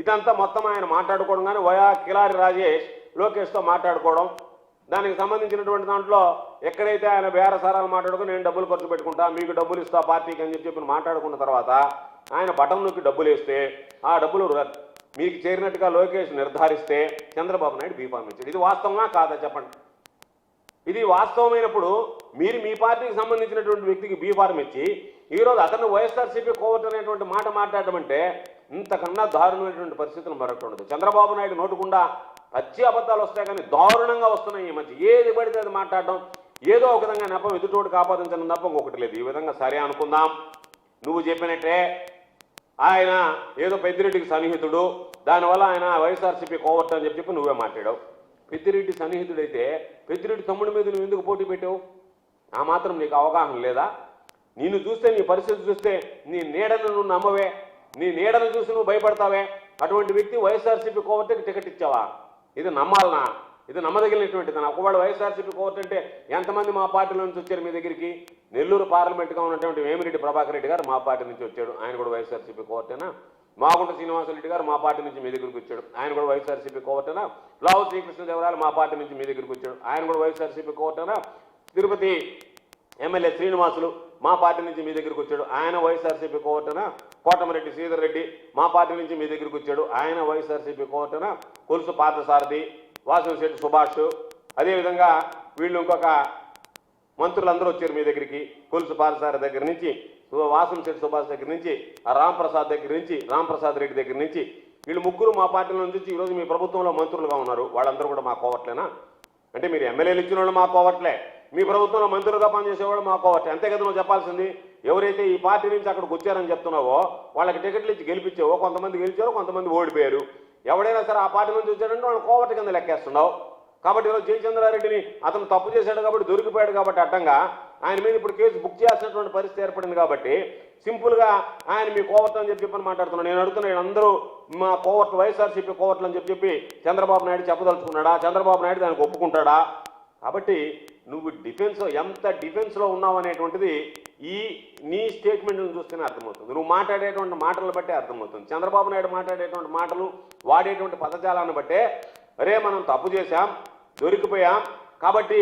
ఇదంతా మొత్తం ఆయన మాట్లాడుకోవడం కానీ వయా కిలారి రాజేష్ లోకేష్తో మాట్లాడుకోవడం, దానికి సంబంధించినటువంటి దాంట్లో ఎక్కడైతే ఆయన బేరసారాలు మాట్లాడుకుని నేను డబ్బులు ఖర్చు పెట్టుకుంటా, మీకు డబ్బులు ఇస్తా పార్టీకి అని చెప్పి మాట్లాడుకున్న తర్వాత ఆయన బటన్ నొక్కి డబ్బులు వేస్తే ఆ డబ్బులు మీకు చేరినట్టుగా లోకేష్ నిర్ధారిస్తే చంద్రబాబు నాయుడు బీఫామ్ ఇచ్చాడు. ఇది వాస్తవమా కాదా చెప్పండి? ఇది వాస్తవమైనప్పుడు మీరు మీ పార్టీకి సంబంధించినటువంటి వ్యక్తికి బీఫారం ఇచ్చి ఈరోజు అతను వైఎస్ఆర్సీపీ కోవర్ట్ అనేటువంటి మాట మాట్లాడడం అంటే ఇంతకన్నా దారుణమైనటువంటి పరిస్థితులు మరొకటి ఉండదు. చంద్రబాబు నాయుడు నోటుకుండా పచ్చి అబద్ధాలు వస్తాయి కానీ దారుణంగా వస్తున్నాయి ఈ మధ్య. ఏది పడితే అది మాట్లాడడం, ఏదో ఒక విధంగా నెపం ఎదుటోడికి ఆపాదించడం తప్ప ఇంకొకటి లేదు. ఈ విధంగా సరే అనుకుందాం, నువ్వు చెప్పినట్టే ఆయన ఏదో పెద్దిరెడ్డికి సన్నిహితుడు, దానివల్ల ఆయన వైఎస్ఆర్సీపీ కోవర్ట్ అని చెప్పి నువ్వే మాట్లాడావు. పెద్దిరెడ్డి సన్నిహితుడైతే పెద్దిరెడ్డి తమ్ముడి మీద నువ్వు ఎందుకు పోటీ పెట్టావు? ఆ మాత్రం నీకు అవగాహన లేదా? నిన్ను చూస్తే, నీ పరిస్థితి చూస్తే నీ నీడను నువ్వు నమ్మవే, నీ నీడను చూసి నువ్వు భయపడతావే. అటువంటి వ్యక్తి వైఎస్ఆర్సీపీ కోవర్ట్కి టికెట్ ఇచ్చావా? ఇది నమ్మాలనా? ఇది నమ్మదగినటువంటిది. ఒకవేళ వైఎస్ఆర్సీపీ కోవర్ట్ అంటే ఎంతమంది మా పార్టీలో నుంచి వచ్చారు మీ దగ్గరికి? నెల్లూరు పార్లమెంట్గా ఉన్నటువంటి వేమిరెడ్డి ప్రభాకర్ రెడ్డి గారు మా పార్టీ నుంచి వచ్చాడు, ఆయన కూడా వైఎస్ఆర్సీపీ కోవర్టేనా? మాగుంట శ్రీనివాసరెడ్డి గారు మా పార్టీ నుంచి మీ దగ్గరికి వచ్చాడు, ఆయన కూడా వైఎస్ఆర్సీపీ కోవర్టేనా? లావు శ్రీకృష్ణదేవరాయలు మా పార్టీ నుంచి మీ దగ్గరికి వచ్చాడు, ఆయన కూడా వైఎస్ఆర్సీపీ కోవర్టేనా? తిరుపతి ఎమ్మెల్యే శ్రీనివాసులు మా పార్టీ నుంచి మీ దగ్గరికి వచ్చాడు, ఆయన వైఎస్ఆర్సీపీ కోవర్టేనా? కోటమిరెడ్డి శ్రీధర్ రెడ్డి మా పార్టీ నుంచి మీ దగ్గరికి వచ్చాడు, ఆయన వైఎస్ఆర్సీపీ కోవర్టేనా? కొలుసు పార్థసారథి, వాసంశెట్టి సుభాష్, అదేవిధంగా వీళ్ళు ఇంకొక మంత్రులందరూ వచ్చారు మీ దగ్గరికి. కొలుసు పార్థసారథి దగ్గర నుంచి, వాసంశెట్టి సుభాష్ దగ్గర నుంచి, రాంప్రసాద్ దగ్గర నుంచి, రాంప్రసాద్ రెడ్డి దగ్గర నుంచి, వీళ్ళు ముగ్గురు మా పార్టీలో నుంచి ఈరోజు మీ ప్రభుత్వంలో మంత్రులుగా ఉన్నారు. వాళ్ళందరూ కూడా మా కోవర్ట్లేనా? అంటే మీరు ఎమ్మెల్యేలు ఇచ్చిన వాళ్ళు మా కోవర్ట్లే, మీ ప్రభుత్వంలో మంత్రులుగా పనిచేసేవాళ్ళు మా కోవర్టే. అంతే కదా నువ్వు చెప్పాల్సింది. ఎవరైతే ఈ పార్టీ నుంచి అక్కడికి వచ్చారని చెప్తున్నావో వాళ్ళకి టికెట్లు ఇచ్చి గెలిపించావో, కొంతమంది గెలిచారు, కొంతమంది ఓడిపోయారు. ఎవడైనా సరే ఆ పార్టీ నుంచి వచ్చాడంటే వాళ్ళు కోవర్ట్ కింద లెక్కేస్తున్నావు. కాబట్టి ఈరోజు జయచంద్రారెడ్డిని అతను తప్పు చేశాడు కాబట్టి, దొరికిపోయాడు కాబట్టి అడ్డంగా ఆయన మీద ఇప్పుడు కేసు బుక్ చేయాల్సినటువంటి పరిస్థితి ఏర్పడింది. కాబట్టి సింపుల్గా ఆయన మీ కోవర్ట్ అని చెప్పి మాట్లాడుతున్నాను. నేను అడుగుతున్నాను, అందరూ మా కోవర్ట్ వైఎస్ఆర్సీపీ కోవర్ట్లు అని చెప్పి చంద్రబాబు నాయుడు చెప్పదలుచుకున్నాడా? చంద్రబాబు నాయుడు దానికి ఒప్పుకుంటాడా? కాబట్టి నువ్వు ఎంత డిఫెన్స్లో ఉన్నావు అనేటువంటిది నీ స్టేట్మెంట్లను చూస్తేనే అర్థమవుతుంది. నువ్వు మాట్లాడేటువంటి మాటలను బట్టే అర్థమవుతుంది. చంద్రబాబు నాయుడు మాట్లాడేటువంటి మాటలు, వాడేటువంటి పదజాలాన్ని బట్టే అరే మనం తప్పు చేశాం, దొరికిపోయాం, కాబట్టి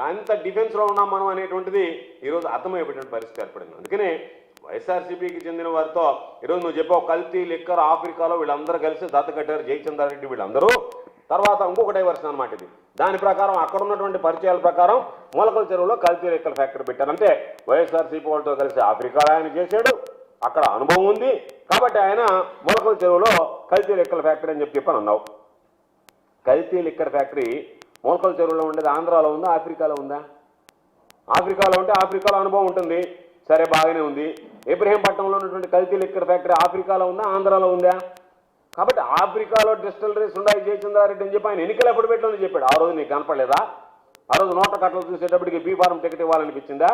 అంత డిఫెన్స్లో ఉన్నాం మనం అనేటువంటిది ఈరోజు అర్థమైపోయేటువంటి పరిస్థితి ఏర్పడింది. అందుకనే వైఎస్ఆర్సీపీకి చెందిన వారితో ఈరోజు నువ్వు చెప్పావు కల్తీ లిక్కర్ ఆఫ్రికాలో వీళ్ళందరూ కలిసి దత్తకట్టారు జయచంద్రారెడ్డి వీళ్ళందరూ. తర్వాత ఇంకొక డైవర్షన్ అనమాట ఇది. దాని ప్రకారం అక్కడ ఉన్నటువంటి పరిచయాల ప్రకారం మొలకల చెరువులో కల్తీ లిక్కర్ ఫ్యాక్టరీ పెట్టారు. అంటే వైఎస్ఆర్సీపీ వాళ్ళతో కలిసి ఆఫ్రికాలో ఆయన చేశాడు, అక్కడ అనుభవం ఉంది కాబట్టి ఆయన మొలకల చెరువులో కల్తీ లిక్కర్ ఫ్యాక్టరీ అని చెప్పి అన్నావు. కల్తీ లిక్కర్ ఫ్యాక్టరీ మొలకల చెరువులో ఉండేది ఆంధ్రాలో ఉందా, ఆఫ్రికాలో ఉందా? ఆఫ్రికాలో ఉంటే ఆఫ్రికాలో అనుభవం ఉంటుంది, సరే బాగానే ఉంది. ఇబ్రహీంపట్నంలో ఉన్నటువంటి కల్తీ లిక్కర్ ఫ్యాక్టరీ ఆఫ్రికాలో ఉందా, ఆంధ్రాలో ఉందా? కాబట్టి ఆఫ్రికాలో డిస్టిలరీస్ ఉన్నాయి జయచంద్రారెడ్డి అని చెప్పి ఆయన ఎన్నికలు ఎప్పుడు పెట్టాలని చెప్పాడు. ఆ రోజు నీకు కనపడలేదా? ఆ రోజు నోట్ల కట్టలు చూసేటప్పటికి బీఫారం టికెట్ ఇవ్వాలనిపించిందా?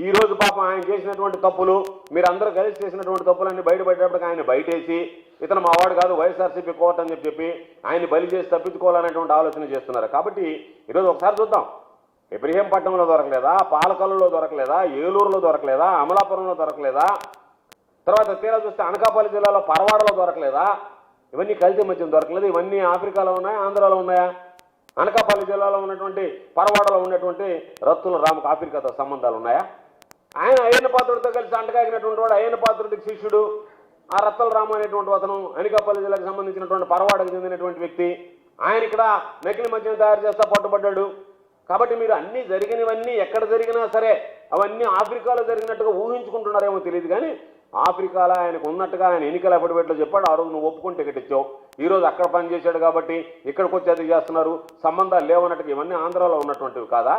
ఈ రోజు పాపం ఆయన చేసినటువంటి తప్పులు, మీరందరూ కలిసి చేసినటువంటి తప్పులన్నీ బయటపడేటప్పటికి ఆయన బయటేసి ఇతను మా వాడు కాదు వైఎస్ఆర్సీపీ కోర్ట్ అని చెప్పి ఆయన్ని బలి చేసి తప్పించుకోవాలనేటువంటి ఆలోచన చేస్తున్నారు. కాబట్టి ఈరోజు ఒకసారి చూద్దాం. ఇబ్రహీంపట్నంలో దొరకలేదా, పాలకొల్లులో దొరకలేదా, ఏలూరులో దొరకలేదా, అమలాపురంలో దొరకలేదా, తర్వాత తీరా చూస్తే అనకాపల్లి జిల్లాలో పరవాడలో దొరకలేదా? ఇవన్నీ కల్తీ మద్యం దొరకలేదు. ఇవన్నీ ఆఫ్రికాలో ఉన్నాయా, ఆంధ్రాలో ఉన్నాయా? అనకాపల్లి జిల్లాలో ఉన్నటువంటి పరవాడలో ఉన్నటువంటి రత్తుల రాముకు ఆఫ్రికాతో సంబంధాలు ఉన్నాయా? ఆయన అయ్యన్న పాత్రుడితో కలిసి అంటగాగినటువంటి వాడు, అయ్యన్న పాత్రుడికి శిష్యుడు ఆ రత్తల రాము అనేటువంటి అతను, అనకాపల్లి జిల్లాకు సంబంధించినటువంటి పరవాడకు చెందినటువంటి వ్యక్తి. ఆయన ఇక్కడ నకిలీ మద్యం తయారు చేస్తా పట్టుబడ్డాడు. కాబట్టి మీరు అన్నీ జరిగినవన్నీ ఎక్కడ జరిగినా సరే అవన్నీ ఆఫ్రికాలో జరిగినట్టుగా ఊహించుకుంటున్నారేమో తెలియదు కానీ ఆఫ్రికాలో ఆయనకు ఉన్నట్టుగా ఆయన ఎన్నికల అఫిడవిట్లో చెప్పాడు. ఆ రోజు నువ్వు ఒప్పుకొని టికెట్ ఇచ్చావు. ఈరోజు అక్కడ పనిచేశాడు కాబట్టి ఇక్కడికి వచ్చి అది చేస్తున్నారు, సంబంధాలు లేవన్నట్టుగా ఇవన్నీ ఆంధ్రాలో ఉన్నటువంటివి కాదా?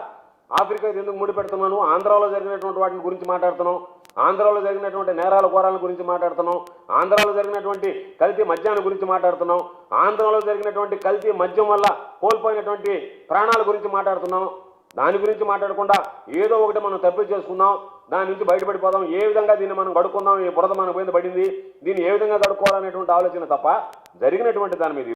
ఆఫ్రికా ఎందుకు ముడి పెడుతున్నాను? ఆంధ్రాలో జరిగినటువంటి వాటిని గురించి మాట్లాడుతున్నాం, ఆంధ్రాలో జరిగినటువంటి నేరాల ఘోరాల గురించి మాట్లాడుతున్నాం, ఆంధ్రాలో జరిగినటువంటి కల్తీ మద్యాన్ని గురించి మాట్లాడుతున్నాం, ఆంధ్రాలో జరిగినటువంటి కల్తీ మద్యం వల్ల కోల్పోయినటువంటి ప్రాణాల గురించి మాట్లాడుతున్నాం. దాని గురించి మాట్లాడకుండా ఏదో ఒకటి మనం తప్పిది చేసుకుందాం, దాని నుంచి బయటపడిపోదాం, ఏ విధంగా దీన్ని మనం గడుక్కుందాం, ఈ బురద మన మీద పడింది, దీన్ని ఏ విధంగా గడుక్కోవాలనేటువంటి ఆలోచన తప్ప జరిగినటువంటి దాని మీద